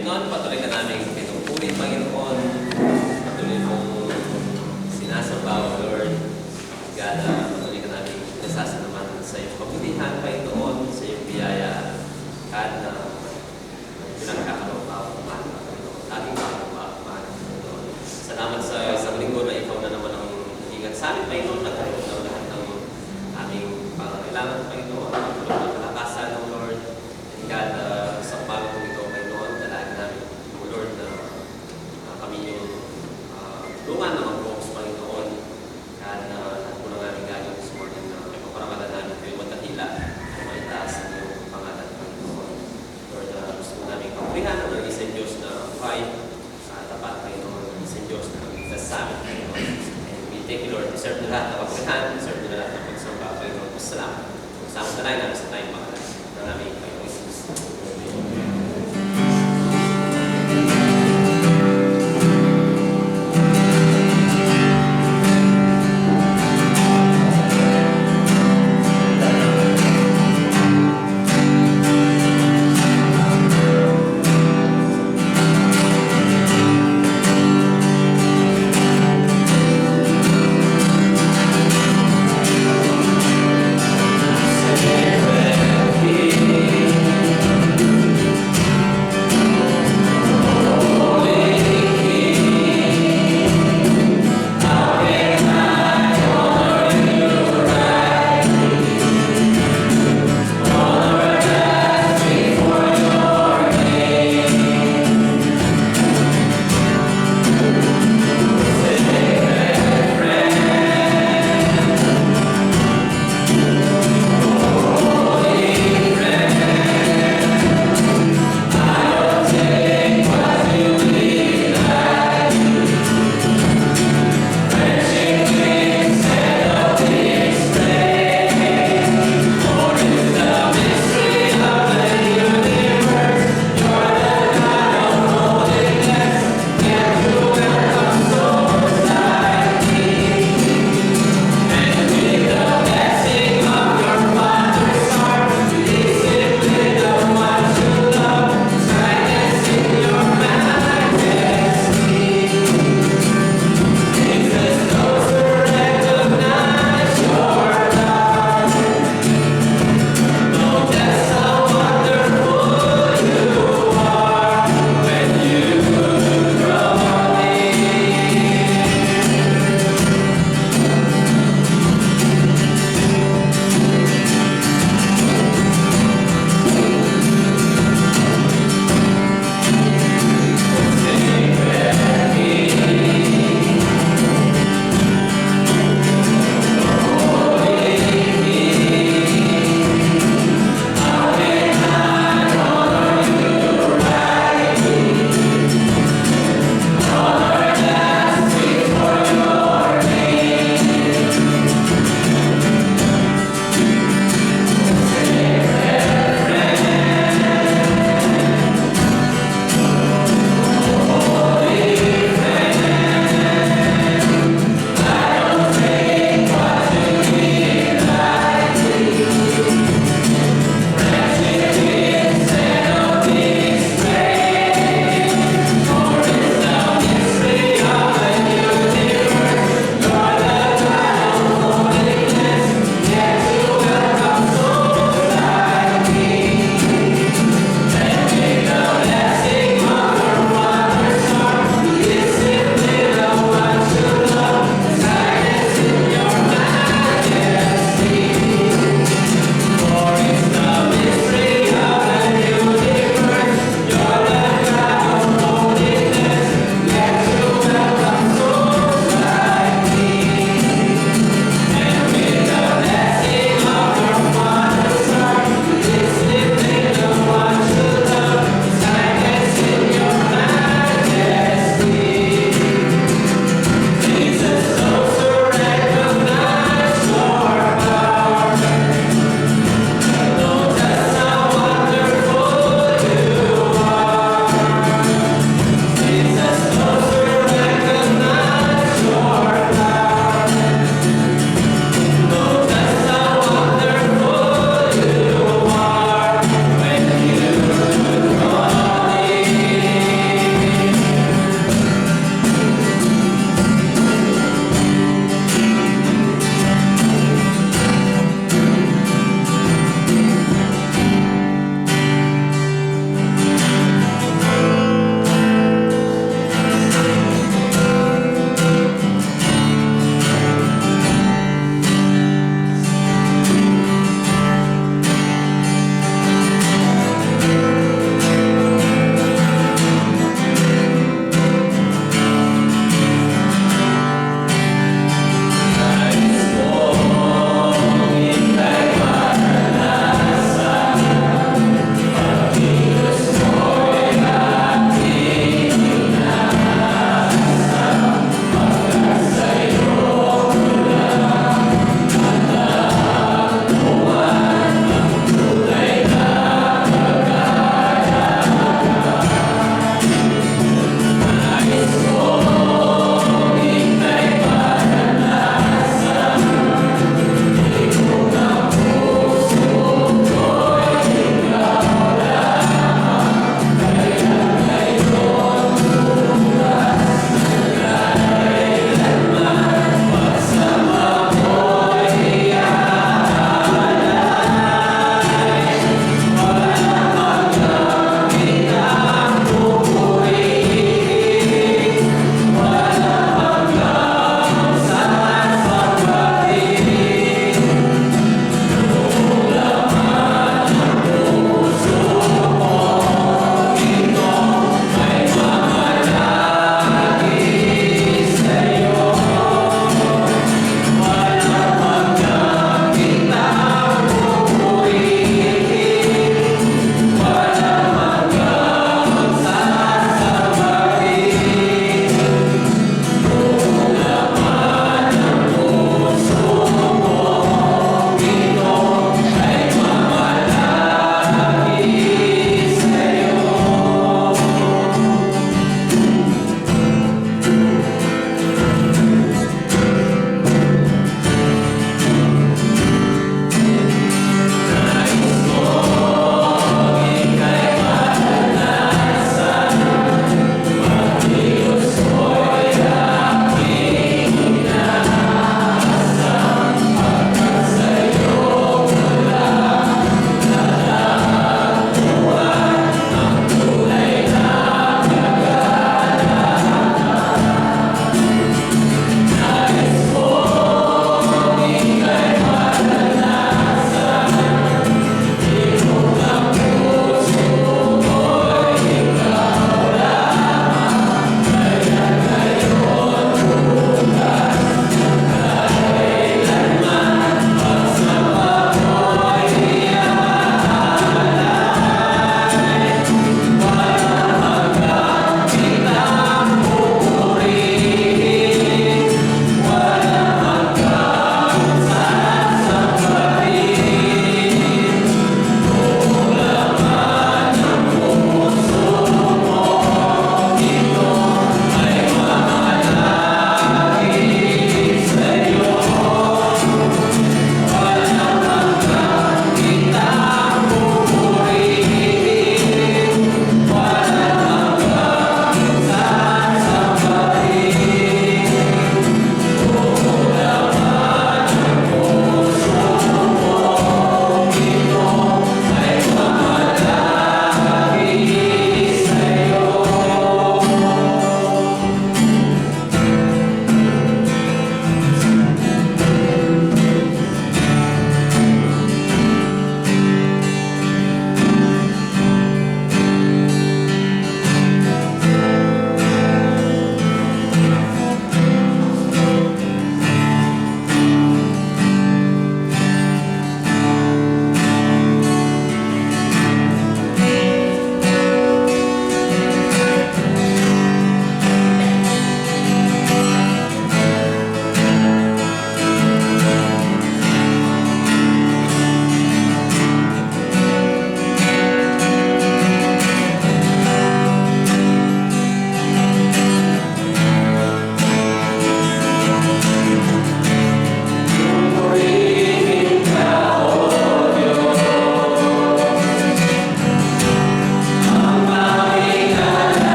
Panginoon, patuloy ka namin pinupuri, Panginoon. Patuloy mong sinasamba, O Lord. God, patuloy ka namin nasasalamat sa iyong kabutihan, Panginoon, sa iyong biyaya. God, na pinagkakaroon pa ako kumain, Panginoon. Ating kumain, Panginoon. Salamat sa isang linggo na ikaw na naman ang ingat sa amin, Panginoon. Nagkaroon ng lahat ng aming pangangailangan, Panginoon. Patuloy ng kalakasan, O Lord. And God, sa umaga kong ito, Panginoon, dalagin namin, O Lord, na kami yung tulungan ng mga folks, Panginoon. God, na lahat po ng aming gagawin this morning na ipaparamalan namin kayo magkatila na maitaas ang iyong pangalan, Panginoon. Lord, gusto mo namin kapurihan ang isang Diyos na buhay sa tapat, Panginoon, ang isang Diyos na ligtas sa amin, Panginoon. And we thank you, Lord. Deserve na lahat ng kapurihan, deserve na lahat ng pagsamba, Panginoon. Salamat. Sa aming talay namin sa tayong pangalan ng aming Panginoon Jesus. Amen.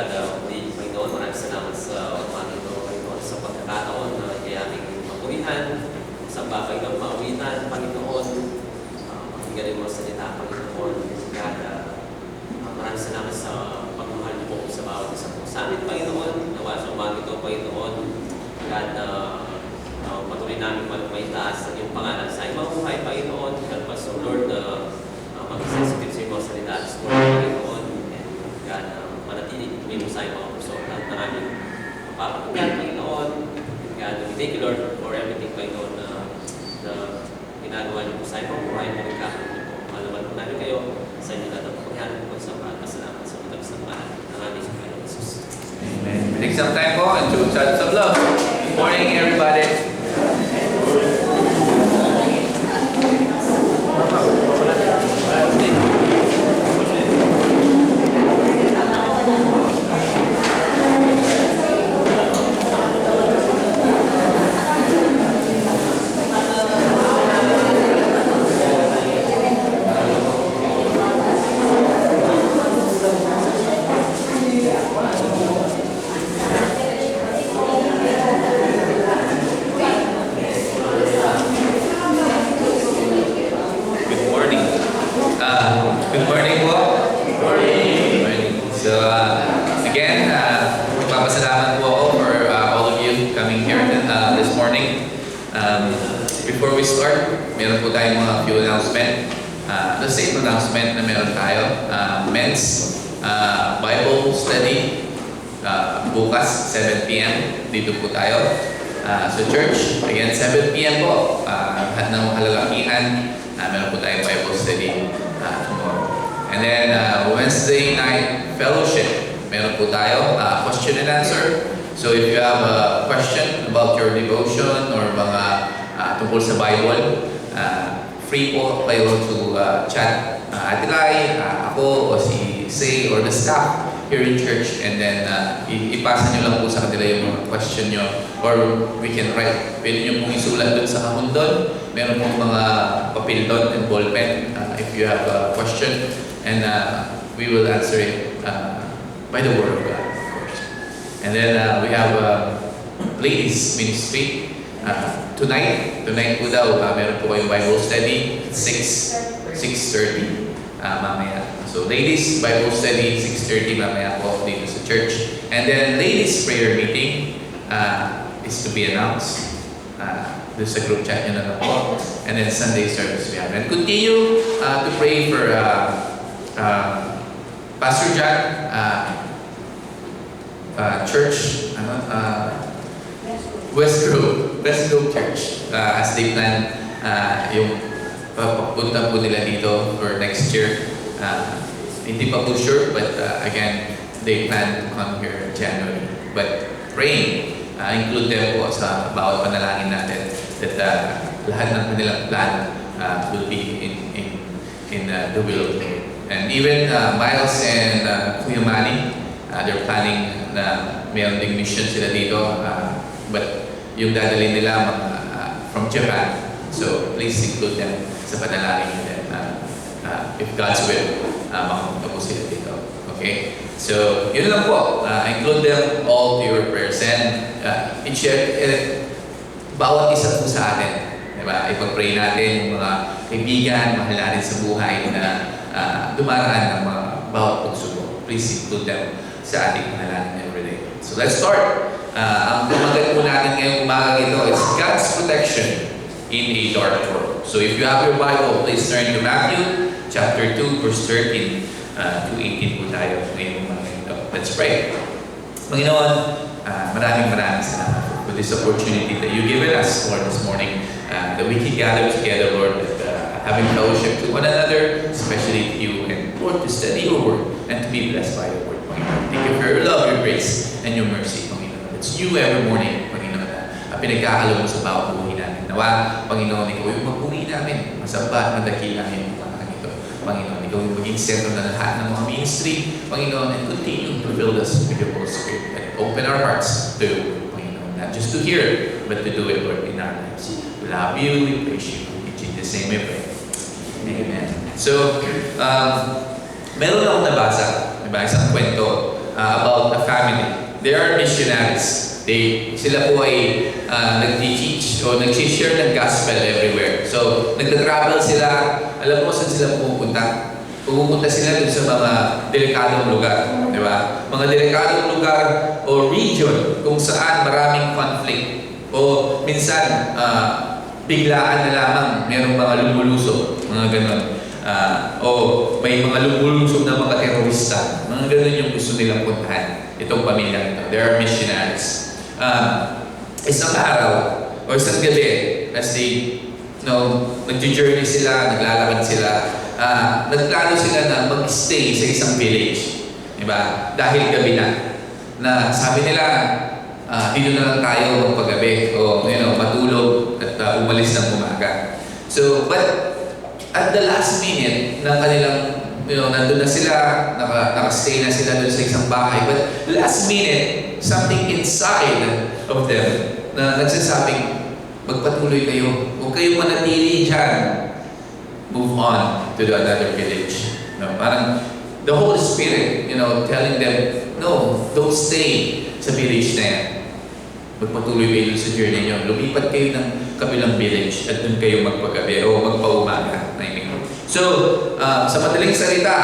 God, muli, Panginoon, maraming salamat sa umaga ito, Panginoon, sa pagkakataon na kayaming mapurihan, sa bagay ng maawitan, Panginoon, pakinggan mo sa salita, Panginoon, God, maraming salamat sa pagmahal mo sa bawat isa po sa amin, Panginoon, nawa sa umaga ito, Panginoon, God, patuloy namin maitaas ang iyong pangalan sa iyong buhay, Panginoon, help us, O Lord, mag-sensitive sa iyong mga salita at sa Panginoon, and God, manatili, tuloy mo sa iyong mga puso at na aming mapapakinggan, Panginoon. God, we thank you, Lord, for everything, Panginoon, na ginagawa niyo po sa iyong buhay, pagkakaroon niyo po. Malaman po namin kayo sa inyo lahat ang pagkakaroon po sa pasalamat sa matabas ng mahal ng aming sa Panginoon Jesus. Amen. Take some time po and show shots of love. Good morning, everybody. Good morning po. Good morning. So, again, magpapasalamat po ako for all of you coming here this morning. Before we start, meron po tayong mga few announcement. The same announcement na meron tayo. Men's Bible Study bukas 7 p.m. Dito po tayo sa church. Again, 7 p.m. po. Lahat ng kalalakihan, meron po tayong Bible Study tomorrow. And then Wednesday night fellowship, meron po tayo question and answer. So if you have a question about your devotion or mga tungkol sa Bible, free po kayo to chat Ate Lai, ako, o si Say, or the staff here in church, and then ipasa nyo lang po sa kanila yung mga question nyo, or we can write. Pwede nyo pong isulat doon sa kahon doon. Meron pong mga papel doon and ballpen if you have a question, and we will answer it by the Word of God, of course. And then we have ladies ministry. Tonight po daw, meron po kayong Bible study at 6:30 mamaya. So ladies Bible study 6:30 mamaya po dito sa church. And then ladies prayer meeting is to be announced. Doon sa group chat nyo na lang po. And then Sunday service we have. And continue to pray for Pastor John, church, West Grove Church, as they plan yung papunta po nila dito for next year. Hindi pa po sure, but again, they plan to come here in January. But praying, include them po sa bawat panalangin natin that lahat ng kanilang plan will be in the will of the Lord. And even Miles and Kuya Manny, they're planning na mayroon ding mission sila dito, but yung dadalhin nila from Japan. So please include them sa panalangin nyo din. If God's will, makapunta po sila dito. Okay? So, yun lang po. Include them all to your prayers. And i-share, bawat isa po sa atin. Diba? Ipag-pray natin yung mga kaibigan, mahal natin sa buhay na dumaraan ng mga bawat pagsubok. Please include them sa ating panalangin everyday. So, let's start. Ang pamagat po natin ngayong umaga ito is God's protection in a dark world. So if you have your Bible, please turn to Matthew chapter 2, verse 13 to 18 po tayo ngayong umaga ito. Let's pray. Panginoon, maraming salamat for this opportunity that you've given us, Lord, this morning, that we can gather together, Lord, having fellowship to one another, especially to you, and Lord, to study your word and to be blessed by your word, Panginoon. Thank you for your love, your grace, and your mercy, Panginoon. It's you every morning, Panginoon, na pinagkakalo mo sa bawat buhay namin. Nawa, Panginoon, ikaw yung magbuhay namin. Masamba at madakila yung mga ito. Panginoon, ikaw yung maging sentro na lahat ng mga ministry, Panginoon, and continue to build us with your Holy Spirit and open our hearts to you, Panginoon. Not just to hear, but to do it, Lord, in our lives. We love you, we praise you. In Jesus' name we pray. Amen. So, meron akong nabasa, diba, isang kwento about a They are missionaries. Sila po ay nag-teach o nag-share ng gospel everywhere. So, nagta-travel sila. Alam mo saan sila pupunta? Pupunta sila dun sa mga delikadong lugar. Di ba? Mga delikadong lugar o region kung saan maraming conflict. O minsan, biglaan na lamang merong mga lumulusog. Mga ganon. O may mga lumulusog na mga terorista. Mga ganon yung gusto nilang puntahan. Itong pamilya ito. They are missionaries. Isang araw o isang gabi as they nag-journey sila, naglalakad sila, nagplano sila na mag-stay sa isang village, diba? Dahil gabi na sabi nila dito na lang tayo magpagabi o matulog at umalis ng umaga. So but at the last minute ng kanilang nandun na sila, nakastay na sila doon sa isang bahay. But last minute, something inside of them na nagsasabing, magpatuloy kayo. Huwag kayong manatili dyan. Move on to the other village. Parang the Holy Spirit, telling them, no, don't stay sa village na yan. Magpatuloy kayo sa journey nyo. Lumipat kayo ng kabilang village at doon kayo magpagabi o magpaumaga. So, sa madaling salita,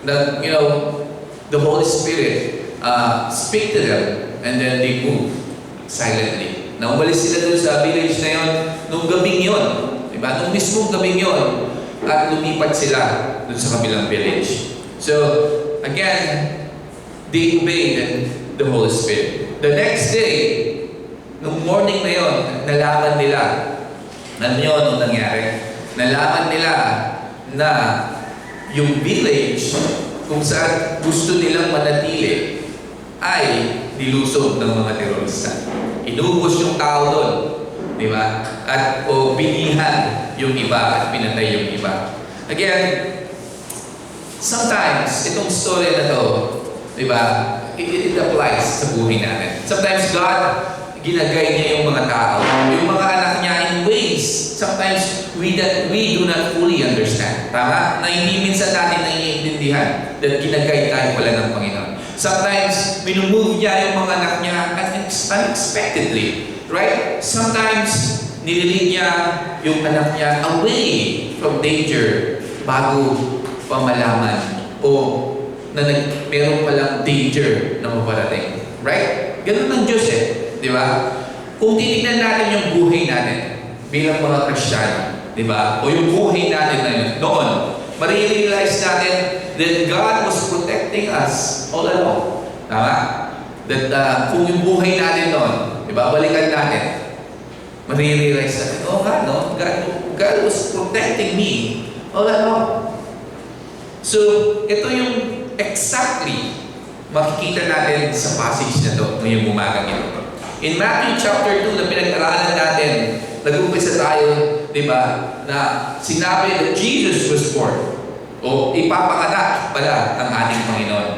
the Holy Spirit speak to them and then they move silently. Na umalis sila doon sa village na yon nung gabing yon. Diba? Nung mismong gabing yon at lumipat sila doon sa kabilang village. So, again, they obeyed the Holy Spirit. The next day, nung morning na yon, nalaman nila anong nangyari. Nalaman nila na yung village kung saan gusto nilang manatili ay nilusog ng mga terorista. Inubos yung tao doon, di ba? At binihan yung iba at pinatay yung iba. Again, sometimes itong story na to, di ba? It applies sa buhay natin. Sometimes God ginagay niya yung mga tao, yung mga anak niya in ways sometimes we do not fully understand. Tama? Na hindi minsan natin naiintindihan that ginagay tayo pala ng Panginoon. Sometimes minumove niya yung mga anak niya unexpectedly. Right? Sometimes nililig niya yung anak niya away from danger bago pa malaman o na meron palang danger na maparating. Right? Ganun ang Diyos Di ba? Kung titignan natin yung buhay natin bilang mga Kristiyano, di ba? O yung buhay natin na yun, noon, marirealize natin that God was protecting us all along. Tama? That kung yung buhay natin noon, di ba? Balikan natin. Marirealize natin, God was protecting me all along. So, ito yung exactly makikita natin sa passage na ito ngayong umagang ito. In Matthew chapter 2 na pinag-aralan natin, nag-umpisa tayo, di ba, na sinabi that Jesus was born. O ipapanganak pala ang ating Panginoon.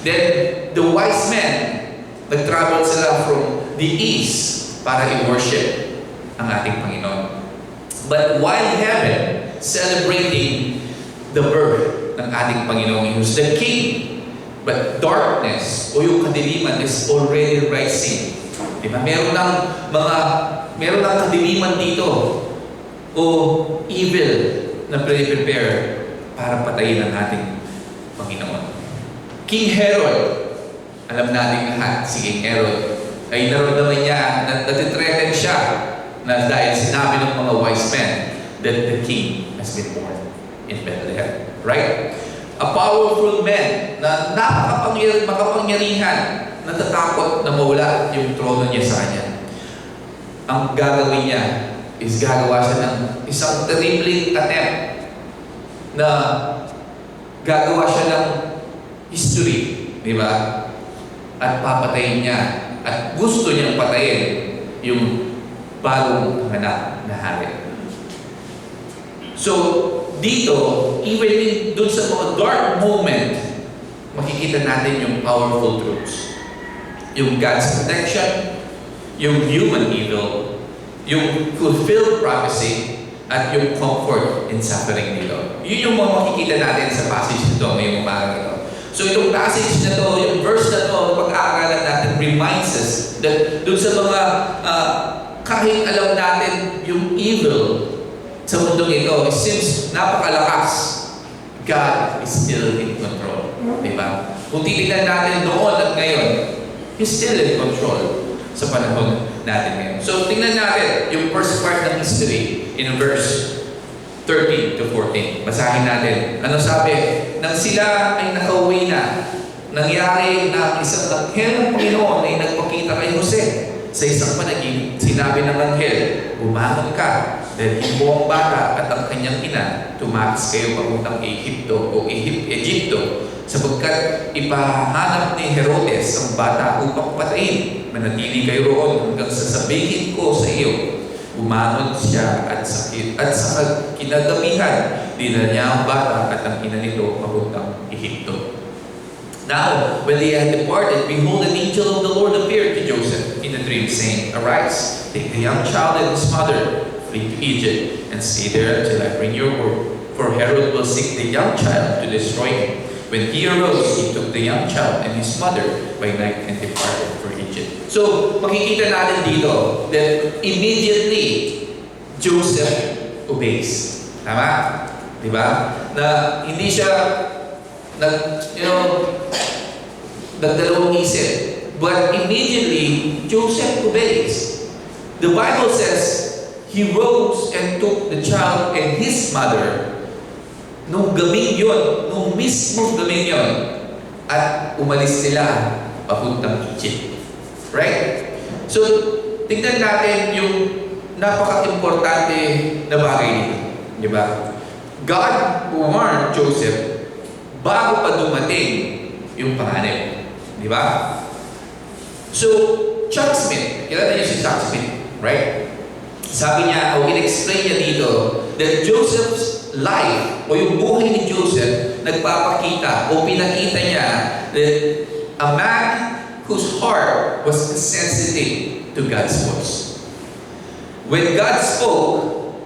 Then, the wise men, nag-travel sila from the east para i-worship ang ating Panginoon. But while heaven celebrating the birth ng ating Panginoon, who's the King, but darkness o yung kadiliman is already rising. Diba? Meron ng kadiliman dito o evil na prepare para patayin ang ating Panginoon. King Herod, alam natin lahat, si King Herod, ay naramdaman niya na natitreten siya na dahil sinabi ng mga wise men that the king has been born in Bethlehem. Right? A powerful man na makapangyarihan, natatakot na mawala yung trono niya sa kanya. Ang gagawin niya is gagawa siya ng isang terrible attempt na gagawa siya ng history, di ba? At papatayin niya at gusto niyang patayin yung bagong anak na hari. So, dito, even dun sa mga dark moment, makikita natin yung powerful truths. Yung God's protection, yung human evil, yung fulfilled prophecy, at yung comfort in suffering dito. Yun yung mga makikita natin sa passage nito ngayong umaga ito. So itong passage na to, yung verse na to, pag-aaralan natin, reminds us that dun sa mga kahit alam natin yung evil sa mundong ito, since napakalakas, God is still in control. Diba? Kung titignan natin noon at ngayon, He's still in control sa panahon natin ngayon. So tingnan natin yung first part ng history in verse 13 to 14. Basahin natin. Ano sabi? Nang sila ay nakauwi na, nangyari na isang anghel ng Panginoon ay nagpakita kay Jose. Sa isang panaginip, sinabi ng anghel, bumangon ka, dalhin mo ang bata at ang kanyang ina, tumakas kayo papuntang Egypto o Egypto, sapagkat ipahanap ni Herodes ang bata upang patayin. Manatili kayo roon hanggang sasabihin ko sa iyo. Bumangon siya at sa kinagabihan, dinala niya ang bata at ang ina nito papuntang Egypto. Now, when they had departed, behold, an angel of the Lord appeared to Joseph in a dream, saying, Arise, take the young child and his mother, flee to Egypt, and stay there until I bring your word. For Herod will seek the young child to destroy him. When he arose, he took the young child and his mother by night and departed for Egypt. So, makikita natin dito that immediately, Joseph obeys. Tama? Diba? Na hindi siya nagdalawang isip. But immediately, Joseph obeys. The Bible says, he rose and took the child and his mother nung gabing yun, nung mismong gabing yun, at umalis sila papuntang Egypt. Right? So, tignan natin yung napaka-importante na bagay dito. Di ba? God warned Joseph bago pa dumating yung panganib. Di ba? So, Chuck Smith, kilala niyo si Chuck Smith, right? Sabi niya, o in-explain niya dito, that Joseph's life, o yung buhay ni Joseph, nagpapakita o pinakita niya that a man whose heart was sensitive to God's voice. When God spoke,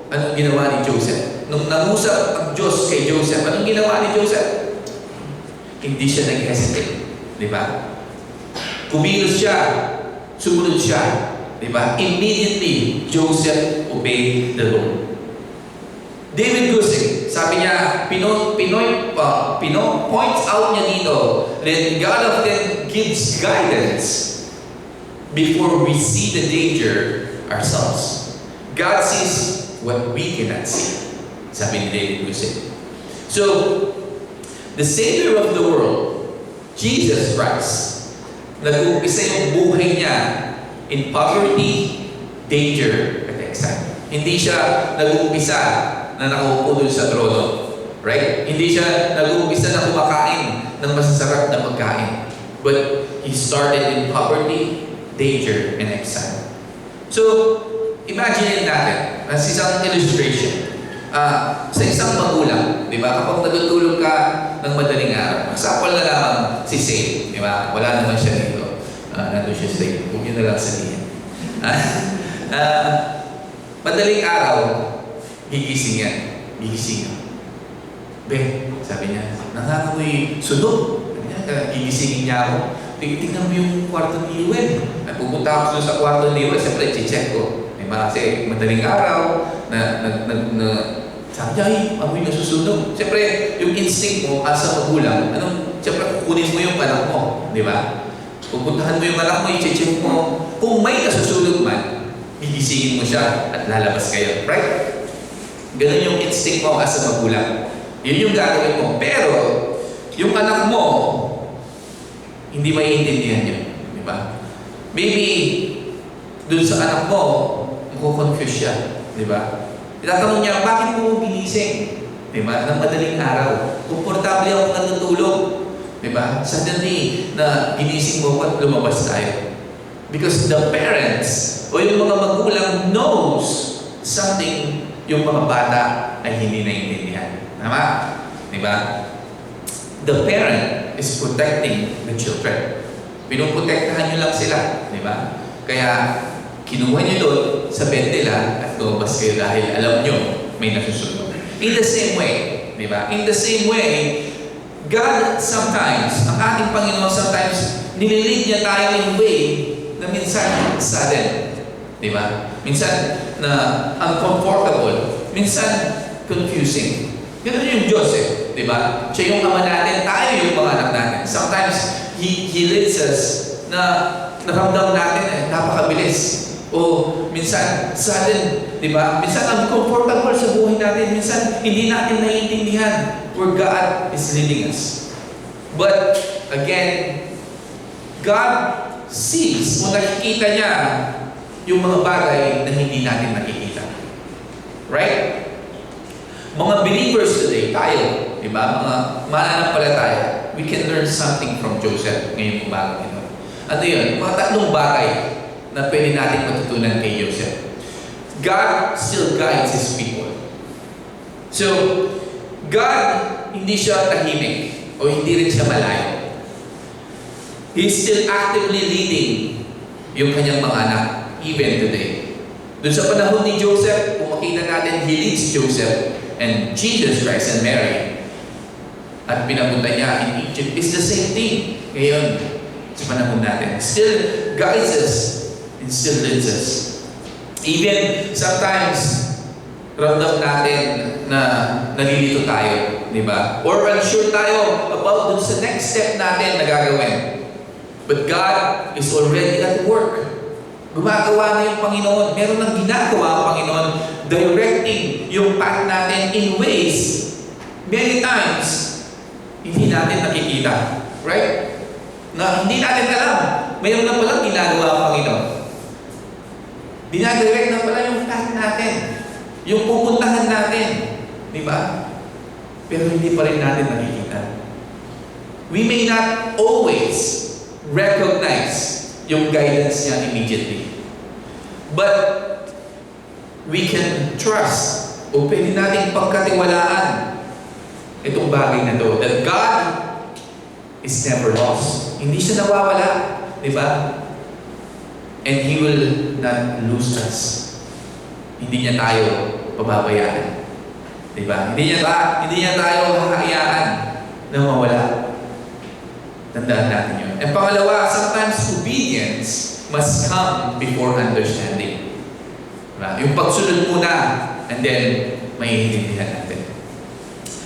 anong ginawa ni Joseph? Nung nangusap ang Diyos kay Joseph, anong ginawa ni Joseph? Hindi siya nag-hesitate. Di ba? Kumilos siya, sumunod siya. Di ba? Immediately, Joseph obeyed the Lord. David Guzik, sabi niya, points out niya dito that God often gives guidance before we see the danger ourselves. God sees what we cannot see. Sabi ni David Guzik. So, the Savior of the world, Jesus Christ, nag-uumpisa yung buhay niya in poverty, danger, and exile. Hindi siya nag-uumpisa na nakaupo doon sa trono. Right? Hindi siya nag-uumpisa na kumakain ng masasarap na pagkain. But he started in poverty, danger, and exile. So, imagine natin, as isang illustration, sa isang magulang, di ba? Kapag natutulog ka ng madaling araw, example na lamang si Saint, di ba? Wala naman siya dito. Nandun siya Saint. Huwag niyo na lang sabihin. Madaling araw, gigising yan. Gigising yan. Ben, sabi niya, nangangamoy sunog. Gigisingin niya ako. Tingnan mo yung kwarto ni Iwen. Pupunta ako sa kwarto ni Iwen, siyempre, check ko. Kasi madaling araw, sabi niya, ay, amoy nasusunog. Siyempre, yung instinct mo, as a magulang, siyempre, kukunin mo yung anak mo. Di ba? Pupuntahan mo yung anak mo, i-check mo. Kung may nasusunog man, gigisingin mo siya at lalabas kayo. Right? Ganun yung instinct mo as a magulang. Yun yung gagawin mo. Pero, yung anak mo, hindi maiintindihan yun. Di ba? Maybe, dun sa anak mo, makukonfuse siya. Di ba? Itatanong niya, bakit mo ginising? Di ba? Nang madaling araw. Komportable ako natutulog. Di ba? Suddenly, na ginising mo at lumabas tayo. Because the parents, o yung mga magulang knows something yung mga bata ay hindi naiintindihan. Tama? Di ba? The parent is protecting the children. Pinuprotektahan nyo lang sila. Di ba? Kaya, kinuha nyo doon sa bed nila at lumabas kayo dahil alam nyo may nasusunod. In the same way, di ba? In the same way, God sometimes, ang ating Panginoon sometimes, nililid niya tayo in a way na minsan sudden. Di ba? Minsan na uncomfortable. Minsan confusing. Ganun yung Diyos eh. Di ba? Siya yung ama natin, tayo yung mga anak natin. Sometimes, He leads us na naramdam natin eh, napakabilis. O minsan, sudden, di ba? Minsan uncomfortable sa buhay natin. Minsan, hindi natin naiintindihan where God is leading us. But, again, God sees o nakikita niya yung mga bagay na hindi natin nakikita. Right? Mga believers today, tayo, di ba? Mga mananampalataya, we can learn something from Joseph ngayong umaga ito. Ano yun? Mga tatlong bagay na pwede natin matutunan kay Joseph. God still guides His people. So, God, hindi siya tahimik o hindi rin siya malayo. He's still actively leading yung kanyang mga anak, even today. Doon sa panahon ni Joseph, kung makita natin, He leads Joseph and Jesus Christ and Mary at pinapunta niya in Egypt. It's the same thing ngayon sa panahon natin. Still guides us and still leads us. Even sometimes, ramdam natin na nalilito tayo, di ba? Or unsure tayo about dun sa next step natin na gagawin. But God is already at work. Gumagawa na yung Panginoon. Meron nang ginagawa ang Panginoon, directing yung path natin in ways many times hindi natin nakikita. Right? Na hindi natin alam. Mayroon na palang ginagawa ang Panginoon. Dinadirect na pala yung path natin. Yung pupuntahan natin. Di ba? Pero hindi pa rin natin nakikita. We may not always recognize yung guidance niya immediately. But we can trust o pwede natin pagkatiwalaan itong bagay na to, that God is never lost. Hindi siya nawawala. Di ba? And He will not lose us. Hindi niya tayo pababayaan. Di ba? Hindi niya tayo hahayaan na mawala. Tandaan natin yun. And pangalawa, sometimes obedience must come before understanding. Diba? Yung pagsunod muna, and then maiintindihan natin.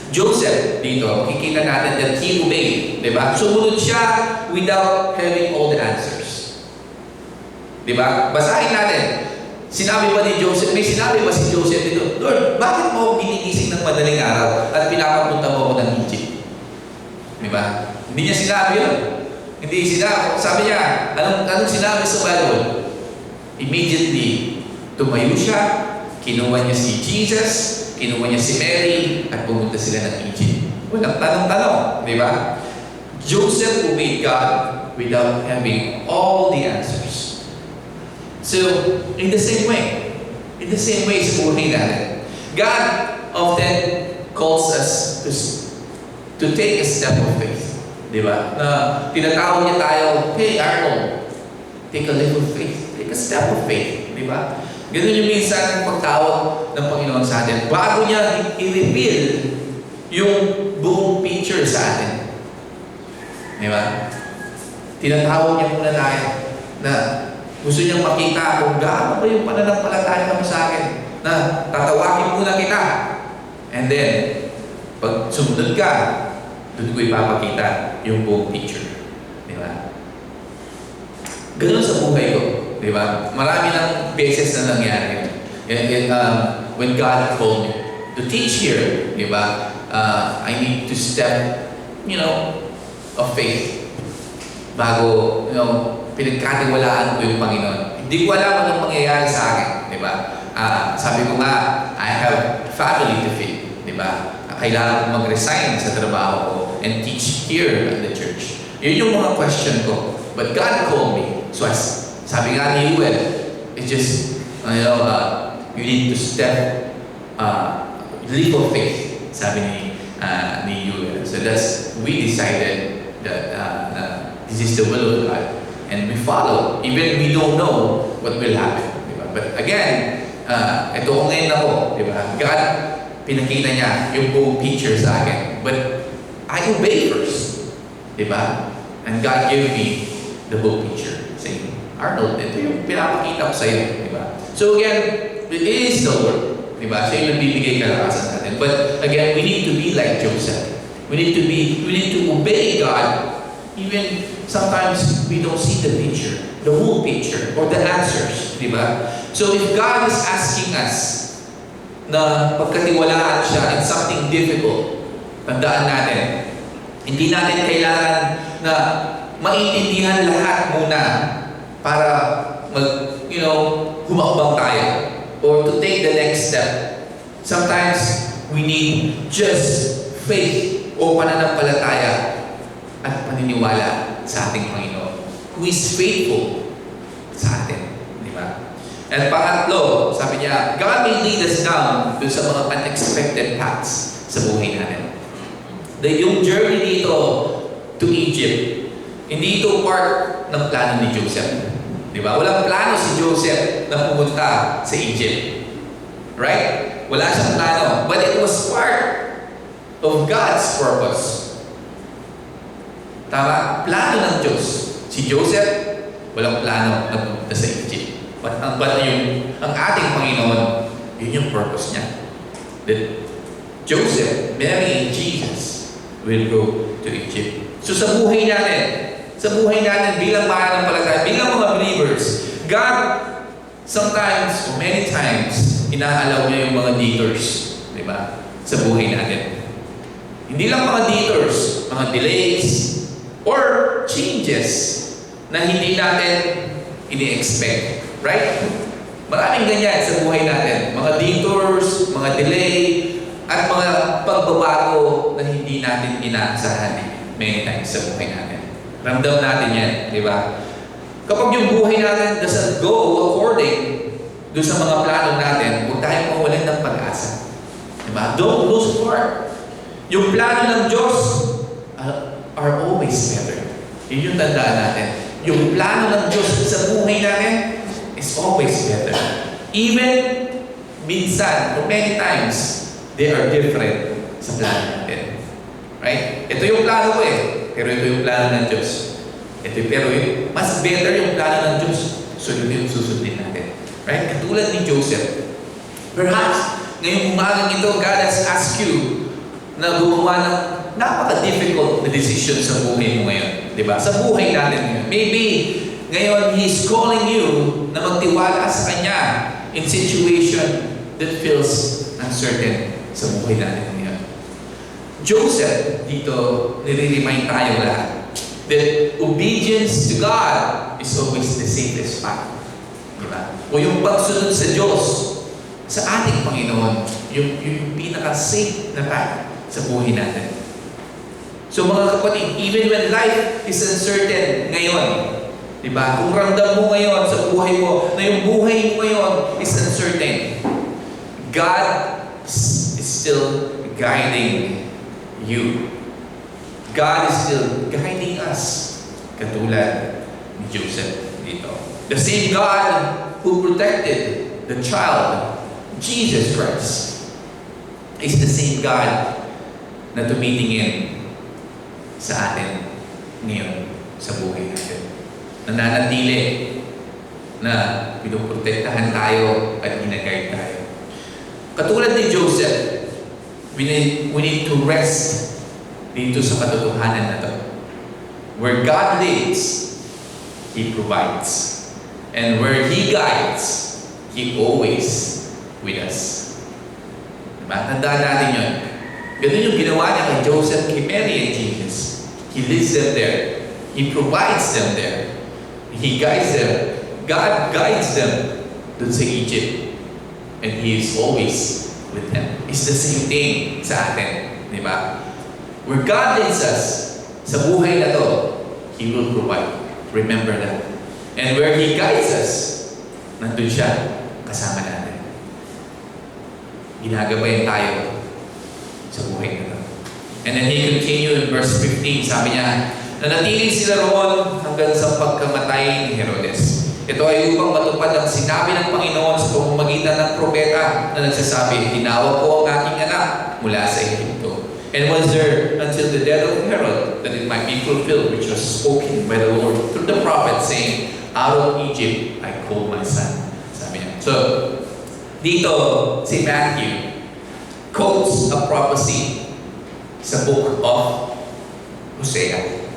Joseph, dito, makikita natin that he obeyed. Diba? Sumunod siya without having all the answers. Diba? Basahin natin. Sinabi ba ni Joseph, may sinabi ba si Joseph dito, Lord, bakit mo ako ginigising ng madaling araw at pinapapunta mo ako ng Egypt? Diba? Hindi niya sinabi yun. Hindi sinabi. Sabi niya, anong sinabi sa Bible? Immediately, tumayo siya, kinuha niya si Jesus, kinuha niya si Mary, at pumunta sila ng Egypt. Walang tanong-tanong, di ba? Joseph obeyed God without having all the answers. So, in the same way sa buhay natin, God often calls us to take a step of faith. Di ba? Na tinatawag niya tayo, hey Arnold, take a leap of faith. Take a step of faith. Di ba? Ganun yung minsan pagtawag ng Panginoon sa atin. Bago niya i-reveal yung buong picture sa atin. Di ba? Tinatawag niya muna tayo na gusto niyang makita kung gaano ba yung pananampalataya mo sa akin. Na tatawagin muna kita. And then, pag sumunod ka, doon ko ipapakita yung buong picture. Di ba? Ganun sa buhay ko. Di ba? Marami ng beses na nangyari. When God called me to teach here, di ba? I need to step, of faith. Bago, pinagkatiwalaan ko yung Panginoon. Hindi ko alam anong mangyayari sa akin. Di ba? Sabi ko nga, I have family to feed. Di ba? Kailangan ko mag-resign sa trabaho ko and teach here at the church. Yun yung mga question ko. But God called me. So sabi nga ni Yuel, it's just, you need to step, leap of faith, sabi ni Yuel. So we decided that this is the will of God. And we follow. Even we don't know what will happen. Diba? But again, ito ngayon ako. Diba? God, pinakita niya yung buong picture sa akin. But I obey first. Diba? And God gave me the whole picture. Saying, Arnold, ito yung pinapakita ko sa'yo. Diba? So again, it is the Lord. Diba? Siya yung nagbibigay kalakasan natin. But again, we need to be like Joseph. We need to obey God. Even sometimes we don't see the picture, the whole picture, or the answers. Diba? So if God is asking us na pagkatiwalaan siya in something difficult, tandaan natin, hindi natin kailangan na maintindihan lahat muna para humakbang tayo or to take the next step. Sometimes we need just faith o pananampalataya at paniniwala sa ating Panginoon who is faithful sa atin. Di ba? And pangatlo, sabi niya, God may lead us down dun sa mga unexpected paths sa buhay natin. Yung journey dito to Egypt, hindi ito part ng plano ni Joseph. Di ba? Walang plano si Joseph na pumunta sa Egypt. Right? Wala siyang plano. But it was part of God's purpose. Tama? Plano ng Diyos. Si Joseph, walang plano na pumunta sa Egypt. But ang ating Panginoon, yun yung purpose niya. That Joseph, Mary, and Jesus will go to Egypt. So sa buhay natin bilang mananampalataya, bilang mga believers, God sometimes or many times inaalaw niya yung mga detours, di ba? Sa buhay natin. Hindi lang mga detours, mga delays or changes na hindi natin ini-expect. Right? Maraming ganyan sa buhay natin. Mga detours, mga delay, at mga pagbabago na hindi natin inaasahan many times sa buhay natin. Ramdam natin yan, di ba? Kapag yung buhay natin doesn't go according doon sa mga plano natin, huwag tayong mawalan ng pag-asa. Di ba? Don't lose heart. Yung plano ng Diyos are always better. Yun yung tandaan natin. Yung plano ng Diyos sa buhay natin is always better. Even minsan, or many times, they are different sa plano natin. Right? Ito yung plano ko pero ito yung plano ng Diyos. Pero mas better yung plano ng Diyos. So ito yung susundin natin. Right? Katulad ni Joseph. Perhaps, ngayong umagang ito, God has asked you na gumawa ng napaka-difficult na decision sa buhay mo ngayon. Diba? Sa buhay natin ngayon. Maybe, ngayon, He's calling you na magtiwala sa Kanya in situation that feels uncertain sa buhay natin ngayon. Joseph, dito, nire-remind tayo lahat that obedience to God is always the safest path. Diba? O yung pagsunod sa Diyos, sa ating Panginoon, yung pinaka-safe na path sa buhay natin. So mga kapatid, even when life is uncertain ngayon, diba? Kung ramdam mo ngayon sa buhay mo, na yung buhay mo ngayon is uncertain, God is still guiding you. God is still guiding us, katulad ni Joseph dito. The same God who protected the child, Jesus Christ, is the same God na tumitingin sa atin ngayon sa buhay natin. Nananatili na pinuprotektahan tayo at ginaguide tayo. Katulad ni Joseph, we need to rest dito sa katotohanan na to. Where God leads, He provides. And where He guides, He always with us. Diba? Tandaan natin yun. Ganun yung ginawa niya kay Joseph, kay Mary and Jesus. He leads them there. He provides them there. He guides them. God guides them dun sa Egypt. And He is always with them. It's the same thing sa atin. Di ba? Where God leads us sa buhay na to, He will provide. Remember that. And where He guides us, nandun siya kasama natin. Ginagabayan tayo sa buhay na to. And then He continued in verse 15. Sabi niya, nanatili sila roon hanggang sa pagkamatay ni Herodes. Ito ay upang matupad ang sinabi ng Panginoon sa pamamagitan ng propeta na nagsasabi, tinawag ko ang aking anak mula sa Ehipto. and was there until the death of Herod, that it might be fulfilled, which was spoken by the Lord through the prophet, saying, out of Egypt I called my son. Sabi niya. So, dito si Matthew quotes a prophecy sa book of Hosea.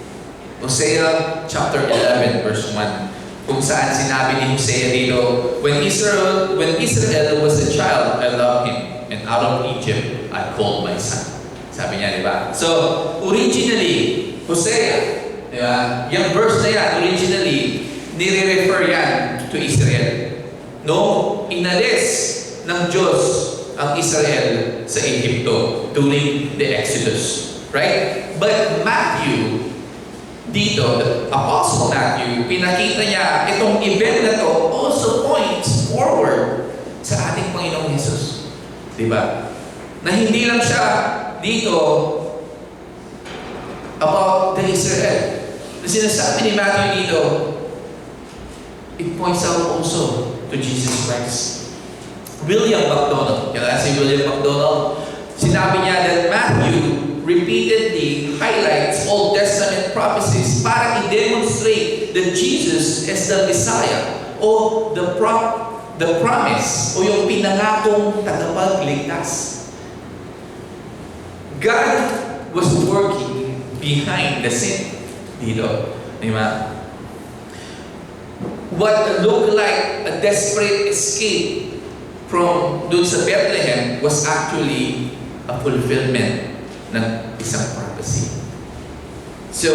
Hosea chapter 11 verse 1, kung saan sinabi ni Hosea dito, when Israel was a child, I loved him, and out of Egypt I called my son. Sabi niya, di ba? So, originally, Hosea, di ba? Yung verse na yan, originally, nire-refer yan to Israel. No, inalis ng Diyos ang Israel sa Egypto during the Exodus. Right? But Matthew, dito, the Apostle Matthew, pinakita niya itong event na to also points forward sa ating Panginoong Jesus. Diba? Na hindi lang siya dito about the Israel. Na sinasabi ni Matthew dito, it points out also to Jesus Christ. William MacDonald, kaya si William MacDonald, sinabi niya that Matthew repeatedly highlights Old Testament prophecies para i-demonstrate that Jesus is the Messiah o the promise o yung pinangakong tagapagligtas. God was working behind the scene dito. Di ba? What looked like a desperate escape from dun sa Bethlehem was actually a fulfillment ng isang prophecy. So,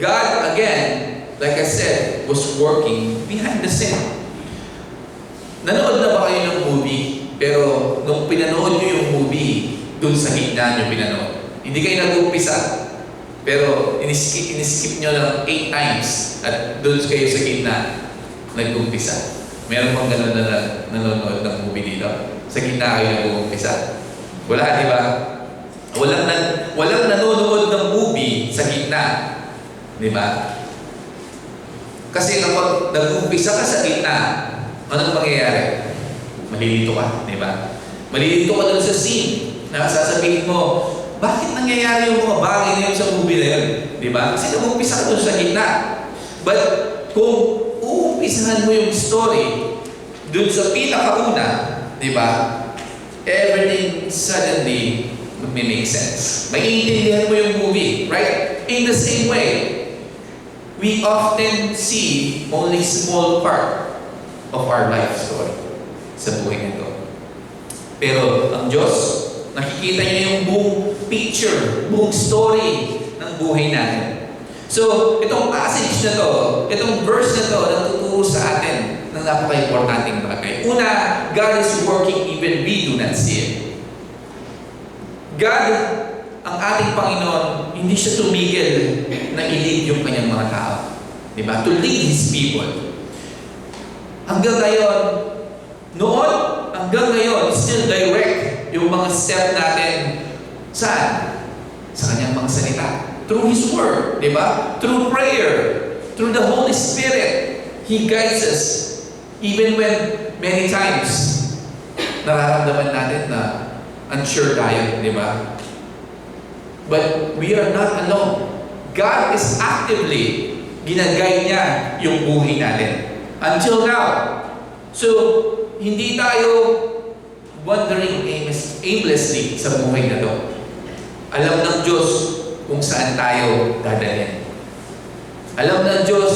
God again, like I said, was working behind the scene. Nanood na ba kayo ng movie? Pero nung pinanood nyo yung movie, dun sa gitna nyo pinanood. Hindi kayo nag-umpisa. Pero iniskip nyo lang 8 times at dun kayo sa gitna nag-umpisa. Meron bang gano'n na nanonood ng movie dito? Sa gitna kayo nag-umpisa? Wala, di ba? Walang nanonood ng movie sa gitna. Di ba? Kasi kapag nag-umpisa ka sa gitna, anong mangyayari? Malilito ka, di ba? Malilito ka doon sa scene na sasabihin mo, bakit nangyayari yung mga bagay na yun sa movie na yun? Di ba? Kasi nag-umpisa ka doon sa gitna. But kung uumpisahan mo yung story doon sa pinakauna, di ba? Everything suddenly may make sense. Maiintindihan mo yung movie, right? In the same way, we often see only small part of our life story sa buhay nito. Pero ang Diyos, nakikita niya yung buong picture, buong story ng buhay natin. So, itong passage na to, itong verse na to, nagtuturo sa atin ng napaka-importanting bagay. Una, God is working even we do not see it. God, ang ating Panginoon, hindi siya tumigil na i-lead yung kanyang mga tao. Diba? To lead His people. Hanggang ngayon, still direct yung mga step natin saan? Sa kanyang mga salita. Through His Word, di ba? Through prayer, through the Holy Spirit, He guides us. Even when many times, nararamdaman natin na unsure tayo, di ba? But we are not alone. God is actively ginagay niya yung buhay natin. Until now. So, hindi tayo wandering aimlessly sa buhay na to. Alam ng Diyos kung saan tayo dadalhin. Alam ng Diyos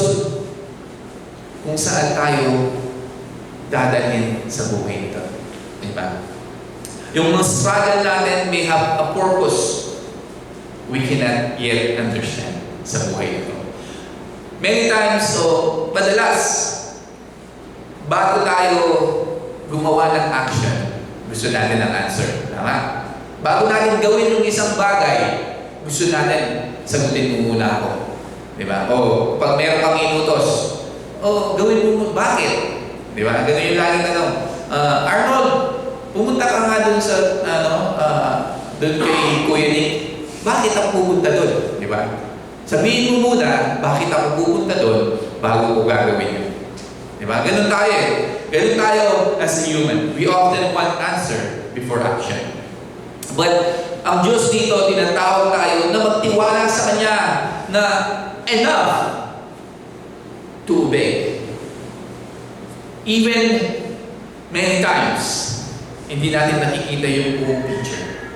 kung saan tayo dadalhin sa buhay nito. Diba? Yung mga struggle natin may have a purpose we cannot yet understand sa buhay nito. Many times, madalas, bago tayo gumawa ng action, gusto natin ng answer. Tama? Bago natin gawin yung isang bagay, gusto natin, sagutin mo muna ako. Diba? O, pag meron kang inutos, gawin mo muna. Bakit? Diba? Ganun yung laging tanong. Arnold, pumunta ka nga dun sa, dun kay Kuya Nick. Bakit ako pupunta dun? Diba? Sabihin mo muna, bakit ako pupunta dun bago ko gagawin yun. Diba? Ganun tayo eh. Ganun tayo as a human. We often want answer before action. But Ang Diyos dito, tinatawag tayo na magtiwala sa Kanya na enough to obey. Even many times, hindi natin nakikita yung buong picture.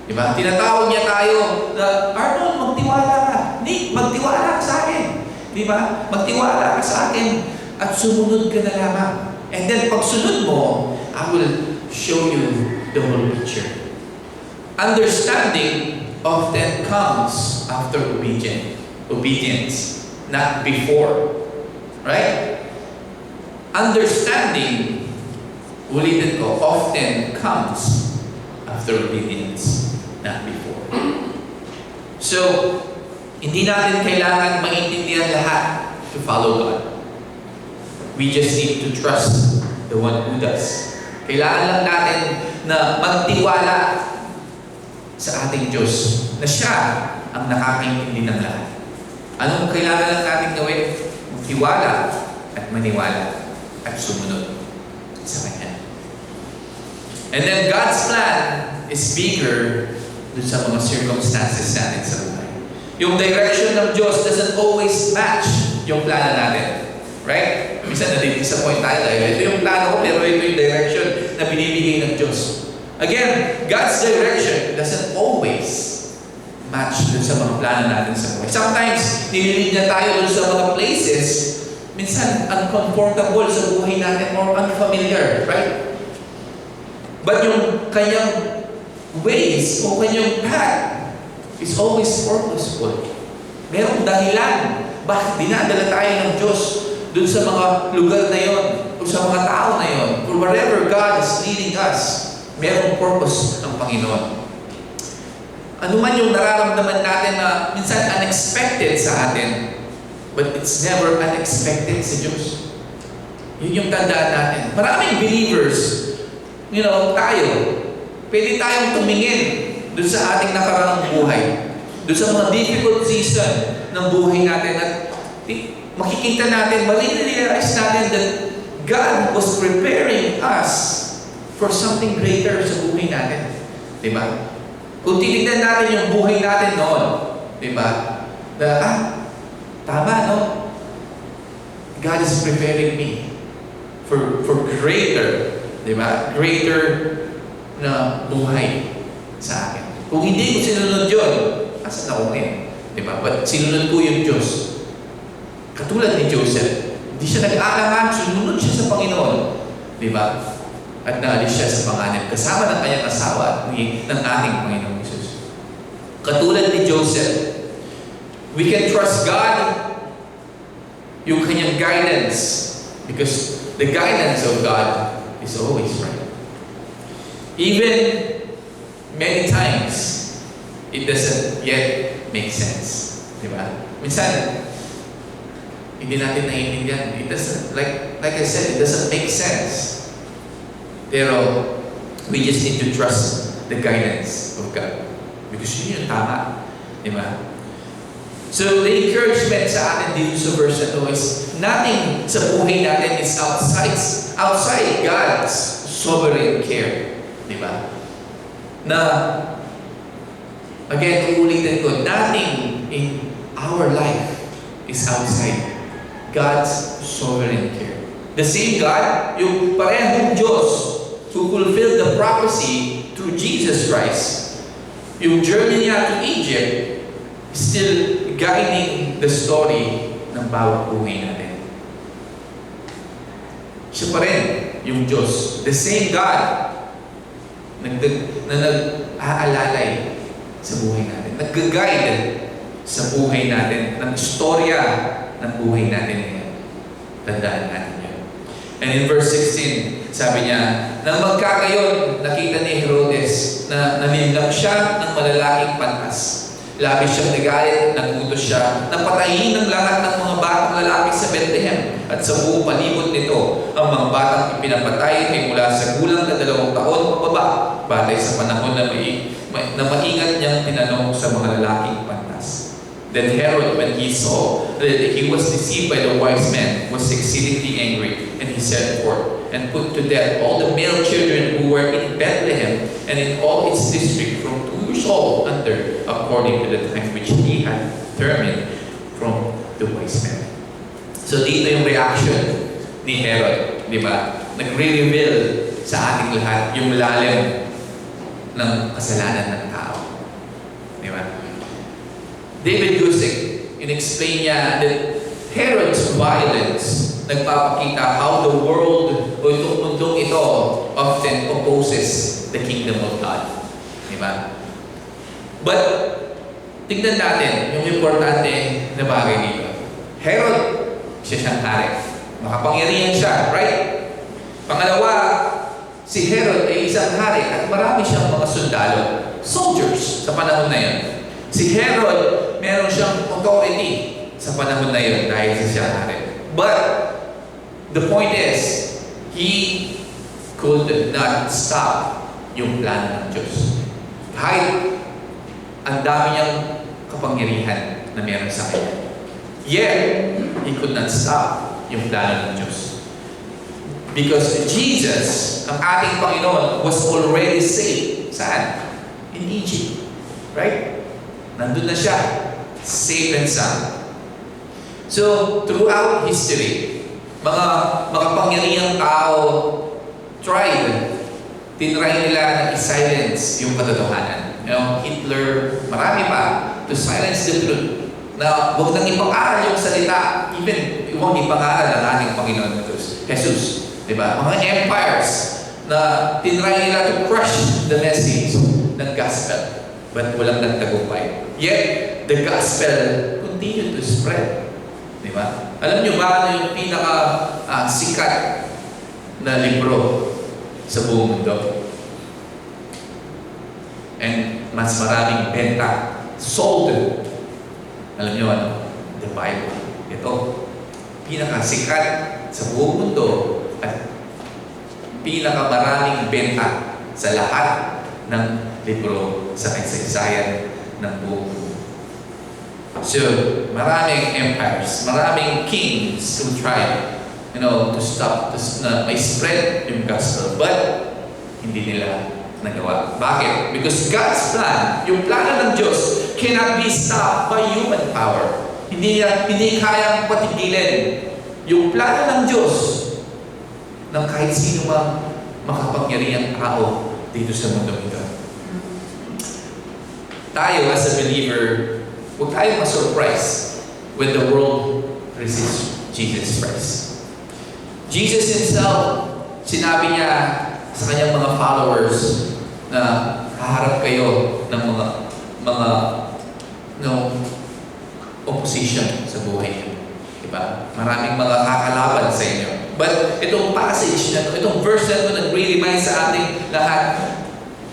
Diba? Tinatawag niya tayo na, Arnold, magtiwala ka. Nick, magtiwala ka sa akin. Diba? Magtiwala ka sa akin at sumunod ka na lamang. And then, pag sunod mo, I will show you the whole picture. Understanding often comes after obedience, not before. Right? Understanding, ulitin ko, often comes after obedience, not before. So, hindi natin kailangan maintindihan lahat to follow God. We just need to trust the one who does. Kailangan lang natin na magtiwala sa ating Diyos na Siya ang nakakaintindi ng lahat. Anong kailangan lang natin gawin? Magtiwala at maniwala at sumunod sa Kanya. And then God's plan is bigger dun sa mga circumstances natin sa buhay. Yung direction ng Diyos doesn't always match yung plano natin. Right? Minsan na-disappoint tayo dahil ito yung plano ko pero ito yung direction na binibigay ng Diyos. Again, God's direction doesn't always match dun sa mga plano natin sa buhay. Sometimes, nililid niya tayo dun sa mga places, minsan uncomfortable sa buhay natin or unfamiliar, right? But yung kanyang ways o kanyang path is always purposeful. Merong dahilan bakit dinadala tayo ng Diyos dun sa mga lugar na yon o sa mga tao na yon or wherever God is leading us. Merong purpose ng Panginoon. Ano man yung nararamdaman natin na minsan unexpected sa atin, but it's never unexpected sa Diyos. Yun yung tandaan natin. Maraming believers, tayo, pwede tayong tumingin dun sa ating nakaraang buhay. Dun sa mga difficult season ng buhay natin at makikita natin, marirealize natin that God was preparing us for something greater sa buhay natin. Diba? Kung titignan natin yung buhay natin noon, diba? Tama, no? God is preparing me for greater, diba? Greater na buhay sa akin. Kung hindi ko sinunod yun, asan ako ngayon? Diba? But sinunod ko yung Diyos. Katulad ni Joseph, hindi siya nag-aalangan, sumunod siya sa Panginoon. Diba? At naalis siya sa panganib kasama ng kanyang asawa at ng ating Panginoong Jesus. Katulad ni Joseph, we can trust God, yung kanyang guidance, because the guidance of God is always right. Even many times, it doesn't yet make sense. Diba? Minsan, hindi natin naiintindihan. It doesn't, like I said, it doesn't make sense. Pero, we just need to trust the guidance of God. Because yun yung tama. Diba? So, the encouragement sa atin dito sa verse na to is, nothing sa buhay natin is outside God's sovereign care. Diba? Na, again, uulitin ko, nothing in our life is outside God's sovereign care. The same God, yung parehong Diyos who fulfilled the prophecy through Jesus Christ, yung journey niya to Egypt, still guiding the story ng bawat buhay natin. Siya pa rin yung Diyos. The same God na nag-aalalay sa buhay natin. Nag-guide sa buhay natin, ng istorya ng buhay natin ngayon. Tandaan natin yun. And in verse 16, sabi niya, nang magkakayon, nakita ni Herodes na nanindak siya ng malalaking pantas. Labis siyang nagalit, nagutos siya, napatayin ng lahat ng mga batang lalaki sa Bethlehem at sa buong palibot nito. Ang mga batang ipinapatay ay mula sa gulang na 2 taon pababa, batay sa panahon na maingat niyang tinanong sa mga lalaking pantas. Then Herod, when he saw that he was deceived by the wise men, was exceedingly angry, and he set forth and put to death all the male children who were in Bethlehem and in all its district from 2 push all under according to the time which he had determined from the wise men. So dito yung reaction ni Herod, di ba? Nagre-reveal sa ating lahat yung lalim ng kasalanan ng tao. Di ba? David Gusick, in-explain niya that Herod's violence nagpapakita how the world o itong mundong ito often opposes the kingdom of God. Di ba? But, tignan natin yung importante na bagay dito. Herod, siya siyang hari. Makapangyarihan siya, right? Pangalawa, si Herod ay isang hari at marami siyang mga sundalo, soldiers sa panahon na yun. Si Herod, meron siyang authority sa panahon na yun dahil sa siya hari. But, the point is, he could not stop yung plan ng Diyos. Kahit ang dami niyang kapangyarihan na meron sa kanya. Yet, he could not stop yung plano ng Diyos. Because Jesus, ang ating Panginoon, was already saved. Saan? In Egypt. Right? Nandun na siya. Safe and sound. So, throughout history, mga makapangyarihang tao tried, tinry nila na i-silence yung katotohanan. You know, Hitler, marami pa, to silence the truth. Na huwag nang ipang-aral yung salita. Even, huwag ipang-aral ang ating Panginoon Jesus. Diba? Mga empires na tinry nila to crush the message ng gospel. But walang nagtagumpay. Yet, the gospel continued to spread. Diba? Alam niyo ba ano yung pinaka-sikat na libro sa buong mundo? And mas maraming benta, sold. Alam niyo ano? The Bible. Ito, pinaka-sikat sa buong mundo at pinaka-maraming benta sa lahat ng libro sa kasaysayan ng buong mundo. So, maraming empires, maraming kings who tried, to stop, may spread yung gospel, but hindi nila nagawa. Bakit? Because God's plan, yung plano ng Diyos, cannot be stopped by human power. Hindi kayang patigilin yung plano ng Diyos ng kahit sino mang makapangyarihang tao dito sa mundo ito. Tayo as a believer, huwag tayong ma-surprise when the world resists Jesus Christ. Jesus Himself, sinabi niya sa kanyang mga followers na haharap kayo ng mga opposition sa buhay niyo. Diba? Maraming mga kakalaban sa inyo. But itong passage na itong verse na ito nag-remind sa ating lahat,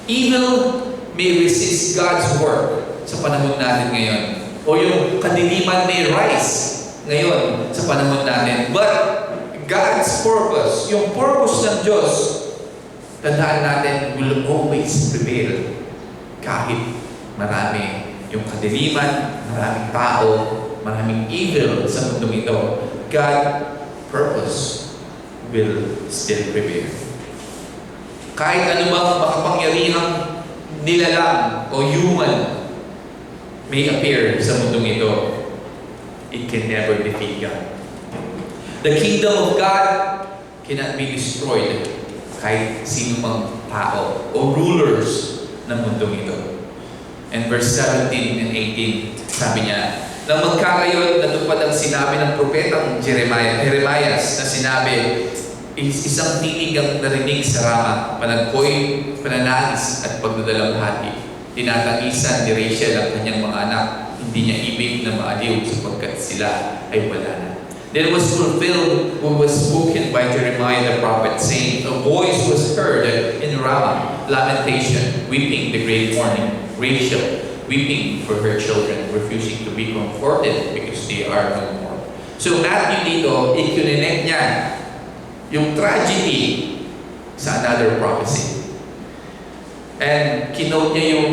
evil may resist God's work sa panahon natin ngayon. O yung kadiliman may rise ngayon sa panahon natin. But God's purpose, yung purpose ng Diyos, tandaan natin, will always prevail. Kahit marami yung kadiliman, maraming tao, maraming evil sa mundo ito, God's purpose will still prevail. Kahit anumang makapangyarihang nilalang o human may appear sa mundong ito, it can never defeat God. The kingdom of God cannot be destroyed kahit sino mang tao o rulers ng mundong ito. And verse 17 and 18, sabi niya, nang magkakayon, natupad ang sinabi ng propetang Jeremias na sinabi, isang tinig ang narinig sa Rama, panagpoy, pananais at pagdadalamhati. Tinatagisan ni Rachel ang kanyang mga anak, hindi niya ibig na maaliw sapagkat sila ay wala na. Then was fulfilled what was spoken by Jeremiah the prophet, saying, a voice was heard in Ramah, lamentation, weeping the great mourning, Rachel, weeping for her children, refusing to be comforted because they are no more. So Matthew dito, i-connect niya yung tragedy sa another prophecy. And kinote niya yung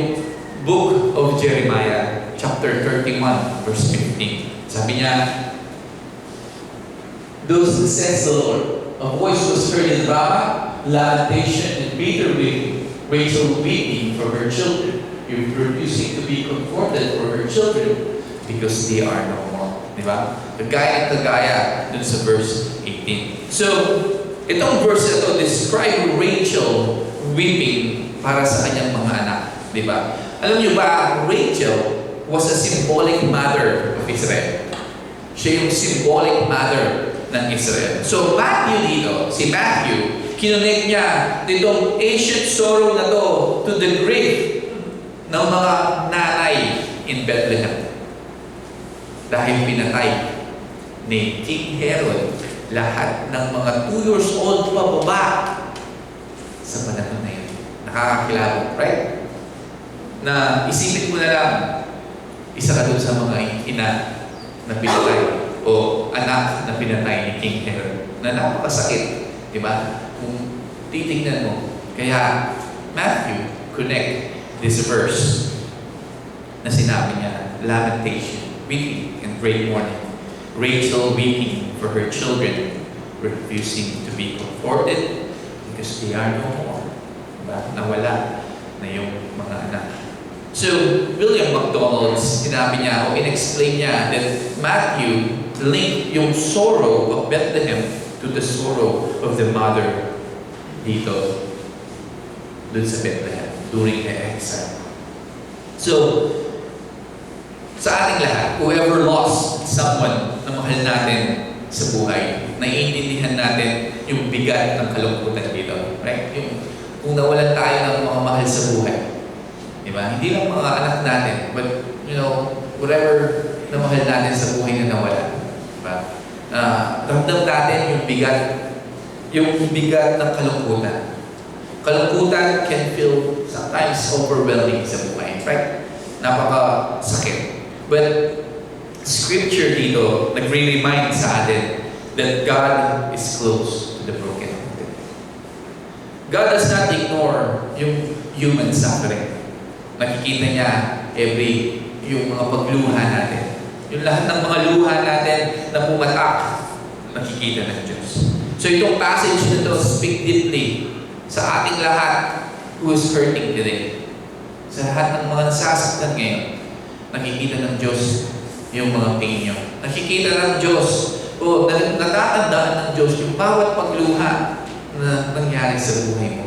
book of Jeremiah, chapter 31, verse 15. Sabi niya, thus says the Lord, a voice was heard in Ramah, lamentation and bitter weeping, Rachel weeping for her children, You're refusing to be comforted for her children because they are no more. Di ba? Kagaya dun sa verse 18. So, itong verse na ito describe Rachel weeping para sa kanyang mga anak. Di ba? Alam niyo ba, Rachel was a symbolic mother of Israel. Siya yung symbolic mother ng Israel. So, si Matthew, kinonect niya ditong ancient sorrow na to the grief ng mga nanay in Bethlehem. Dahil pinatay ni King Herod lahat ng mga 2 years old pababa sa panahon na yun. Nakakakilabot, right? Na isipin mo na lang, isa ka dun sa mga ina na pinatay o anak na pinatay ni King Herod na napakasakit, di ba? Kung titignan mo. Kaya Matthew connect this verse na sinabi niya, lamentation, weeping and great mourning. Rachel weeping for her children, refusing to be comforted because they are no more. Diba? Nawala na yung mga anak. So, William MacDonald, sinabi niya o in-explain niya that Matthew linked yung sorrow of Bethlehem to the sorrow of the mother dito dun sa Bethlehem during the exile. So, sa ating lahat, whoever lost someone na mahal natin sa buhay, naiintindihan natin yung bigat ng kalungkutan dito. Right? Kung nawalan tayo ng mga mahal sa buhay, diba? Hindi lang mga anak natin, but whatever na mahal natin sa buhay na nawala. Diba? Ramdam natin yung bigat ng kalungkutan. Kalungkutan can feel sometimes overwhelming sa buhay. Right? Napakasakit. But Scripture dito nagre-remind sa atin that God is close to the broken-hearted. God does not ignore yung human suffering. Nakikita niya yung mga pagluha natin. Yung lahat ng mga luha natin na pumatak, nakikita ng Diyos. So itong passage na ito speak deeply sa ating lahat who is hurting today. Sa lahat ng mga nasasaktan ngayon, nakikita ng Diyos yung mga pain nyo. Nakikita ng Diyos o natatandaan ng Diyos yung bawat pagluha na nangyari sa buhay mo.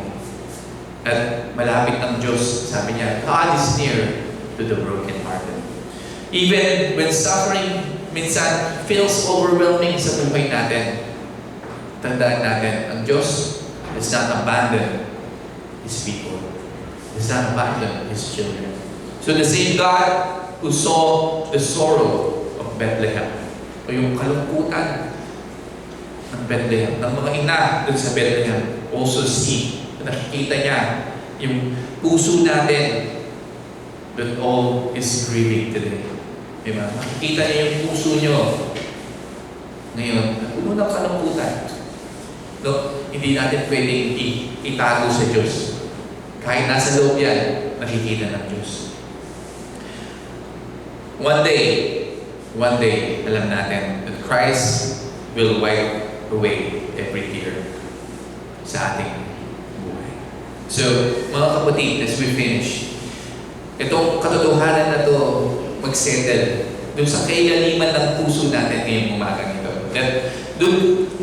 At malapit ng Diyos, sabi niya, God is near to the broken-hearted. Even when suffering minsan feels overwhelming sa buhay natin, tandaan natin, ang Diyos does not abandon His people. Does not abandon His children. So the same God who saw the sorrow of Bethlehem, o yung kalungkutan ng Bethlehem, ng mga ina dun sa Bethlehem, also see, nakikita niya yung puso natin that all is grieving today. Diba? Nakikita niya yung puso nyo ngayon, puno ng kalungkutan. No? Hindi natin pwedeng itago sa Diyos. Kahit nasa loob yan, nakikita ng Diyos. One day, alam natin that Christ will wipe away every tear sa ating buhay. So, mga kapatid, as we finish, itong katotohanan na to mag-settle dun sa kailaliman ng puso natin ngayong umagang ito. That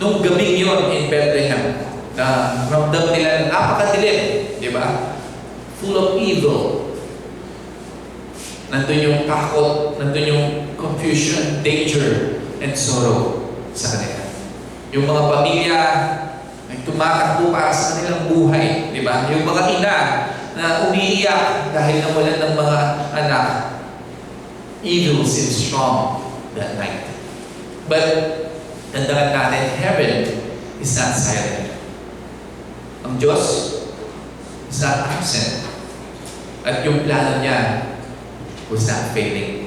nung gabing yon in Bethlehem, na ramdam nila na napakadilim, di ba? Full of evil. Nandun yung takot, nandun yung confusion, danger, and sorrow sa kanila. Yung mga pamilya ay tumatakbo para sa kanilang buhay, di ba? Yung mga ina na umiiyak dahil nawalan ng mga anak. Evil seems strong that night. But, tandaan natin, heaven is not silent. Ang Diyos is not absent. At yung plano niya was not failing.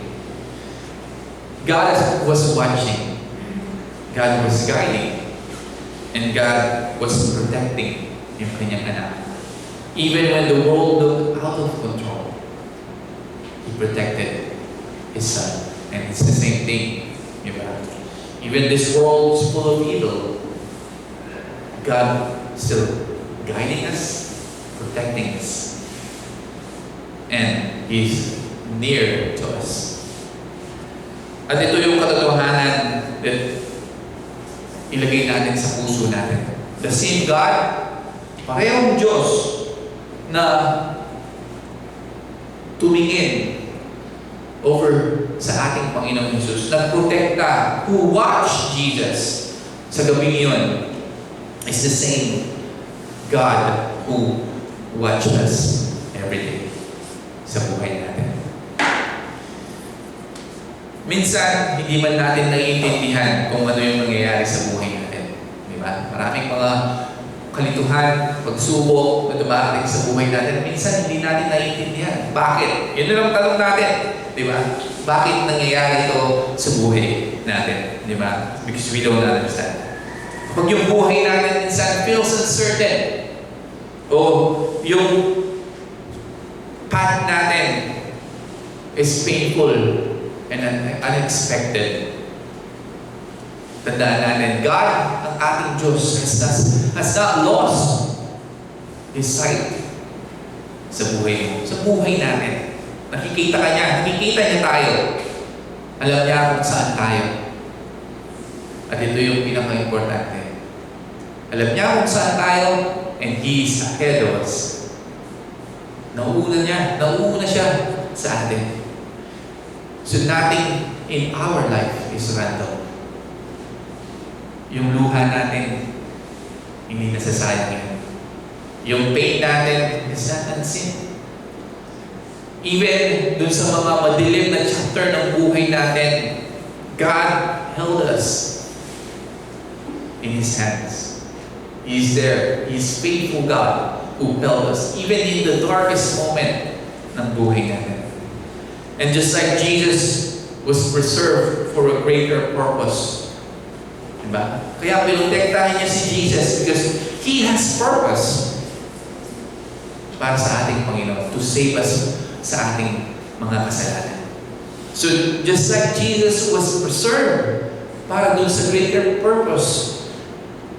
God was watching. God was guiding. And God was protecting yung kanyang anak. Even when the world looked out of control, He protected His Son. And it's the same thing. Even this world is full of evil, God still guiding us, protecting us. and He's near to us. At ito yung katotohanan that ilagay natin sa puso natin. The same God, parehong Diyos na tumingin over sa ating Panginoong Jesus, nagprotekta, who watched Jesus sa gabing yun, is the same God who watches us every day sa buhay natin. Minsan, hindi man natin naiintindihan kung ano yung nangyayari sa buhay natin. Di ba? Maraming mga kalituhan, pagsubok na dumarating sa buhay natin. Minsan, hindi natin naiintindihan. Bakit? Yun na lang tanong natin. Di ba? Bakit nangyayari ito sa buhay natin? Di ba? Because we don't understand. Pag yung buhay natin minsan feels uncertain, o yung path natin is painful and unexpected, tandaan natin, God, ang ating Diyos, has not lost His sight sa buhay mo, sa buhay natin. Nakikita ka niya, nakikita niya tayo. Alam niya kung saan tayo. At ito yung pinaka-importante. Alam niya kung saan tayo, and He is ahead of us. Nauuna siya sa atin. So nothing in our life is random. Yung luha natin, hindi nasasayang yan. Yung pain natin is not unseen. Even dun sa mga madilim na chapter ng buhay natin, God held us in His hands. He is there. He is faithful God who held us even in the darkest moment ng buhay natin. And just like Jesus was preserved for a greater purpose. Diba? Kaya pinotektahan niya si Jesus because He has purpose para sa ating Panginoon, to save us sa ating mga kasalanan. So, just like Jesus was preserved para dun sa greater purpose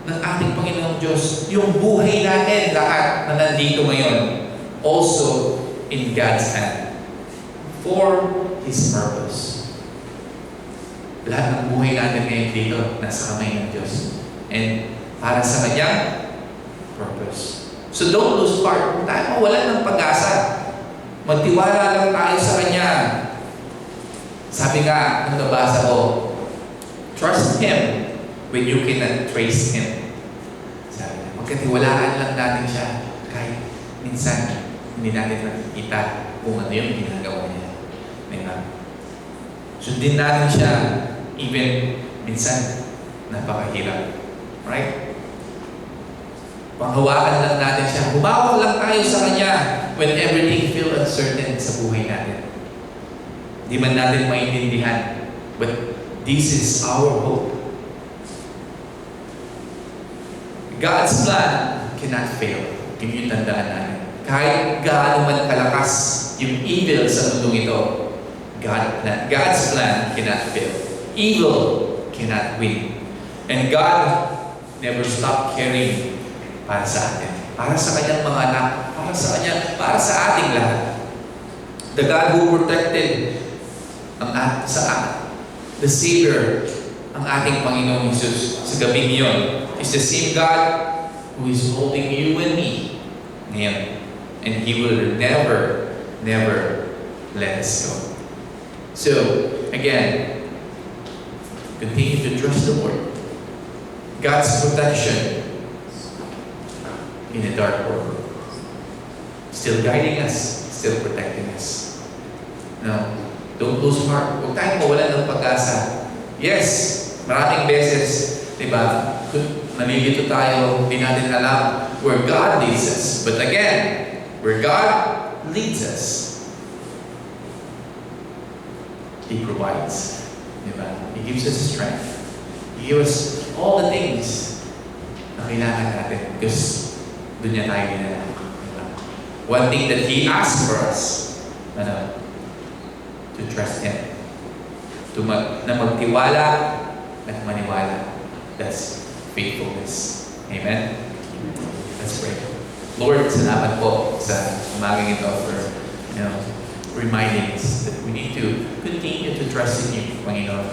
ng ating Panginoong Diyos, yung buhay natin, lahat na nandito ngayon, also in God's hand for His purpose. Lahat ng buhay natin ngayon dito, nasa kamay ng Diyos. And para sa Kanyang purpose. So don't lose heart. Kung tayo mawalan ng pag-asa, magtiwala lang tayo sa Kanya. Sabi nga, nung nabasa ko, trust Him when you cannot trace Him. Sabi nga, magkatiwalaan lang natin siya kahit minsan hindi natin nakikita kung ano yung ginagawa niya. Diba? Sundin natin siya even minsan napakahirap. Right? Panghawakan lang natin siya. Humawak lang tayo sa Kanya when everything feels uncertain sa buhay natin. Di man natin maintindihan. But this is our hope. God's plan cannot fail. Yun yung tandaan natin. Kahit gaano man kalakas yung evil sa mundong ito, God's plan cannot fail. Evil cannot win. And God never stopped caring para sa atin. Para sa Kanyang mga anak. Para sa ating lahat. The God who protected the Savior, ang ating Panginoong Jesus sa gabing iyon, is the same God who is holding you and me ngayon. And He will never let us go. So, again, continue to trust the Lord. God's protection in a dark world. Still guiding us, still protecting us. No, don't lose heart. Huwag tayong mawalan ng pag-asa. Yes, maraming beses, diba, nalilito tayo, hindi natin alam where God leads us. But again, where God leads us, He provides. Diba? He gives us strength. He gives us all the things na kailangan natin because doon niya tayo ginala. Diba? One thing that He asks for us, to trust Him. Na magtiwala at maniwala. That's faithfulness. Amen? Let's pray. Lord, salamat po sa umagang ito for reminding us that we need to continue to trust in you, Panginoon.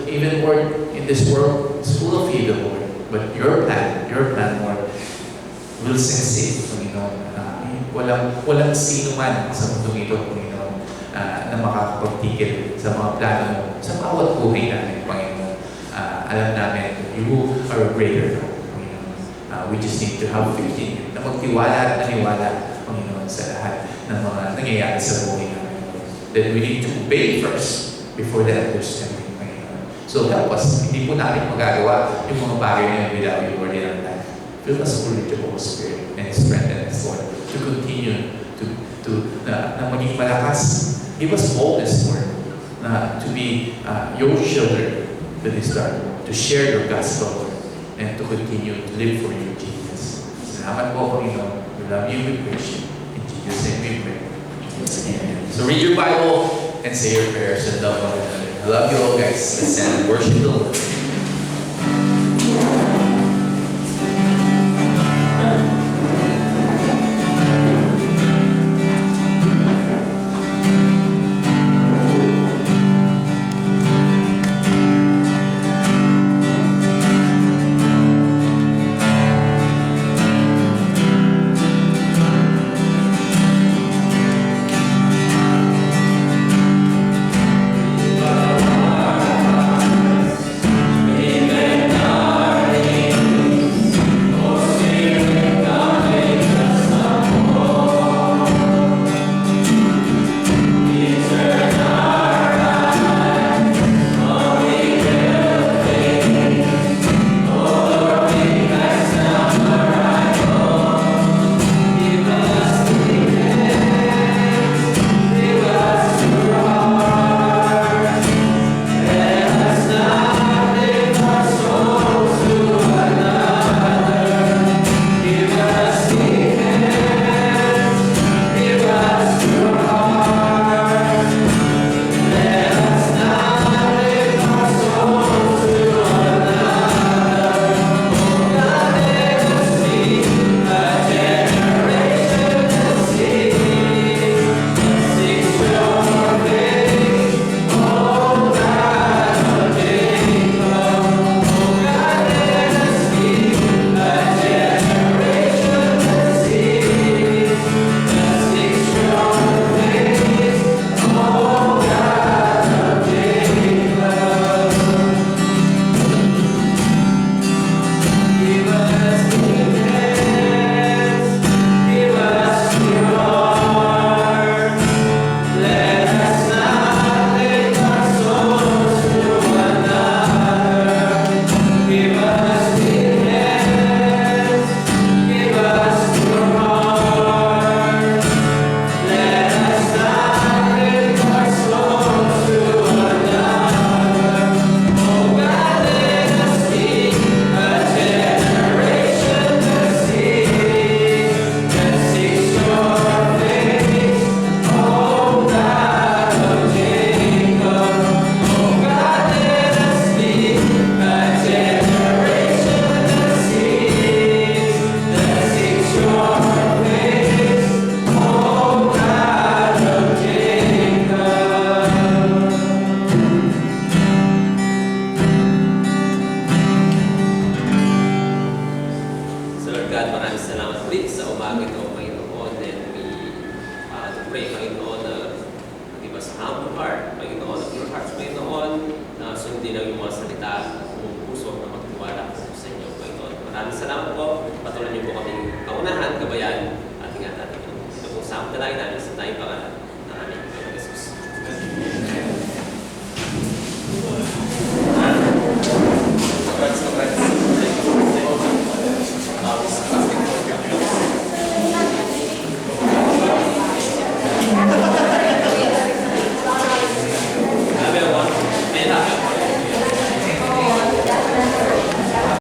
Even Lord, in this world, it's full of evil, Lord. But your plan, Lord, will succeed, Panginoon. Walang sino man sa mundong ito, Panginoon, na makakapagtigil sa mga plano mo, sa bawat buhay namin, Panginoon. Alam namin that you are greater, Panginoon. We just need to have faith in you, na magtiwala at naniwala, Panginoon, sa lahat ng mga nangyayari sa buhay namin, Lord. That we need to obey first before the understanding, Panginoon. So help us. Hindi po namin magagawa yung mga bagay na yun without you, Lord, in our life. Fill us fully with the Holy Spirit and strengthen us, Lord, to continue na maging malakas. Give us boldness, Lord, to be your children that is to share your gospel, Lord, and to continue to live for you, Jesus. Salamat po, Panginoon. We love you, we praise you. In Jesus' name we pray. Amen. So read your Bible and say your prayers and love one another. I love you all, guys. Let's stand and worship the Lord. Maraming salamat po. Patuloy niyo po kaming kaunahan, kabayan, at ingatan. Ito pong samtalain namin sa tayong pangalan.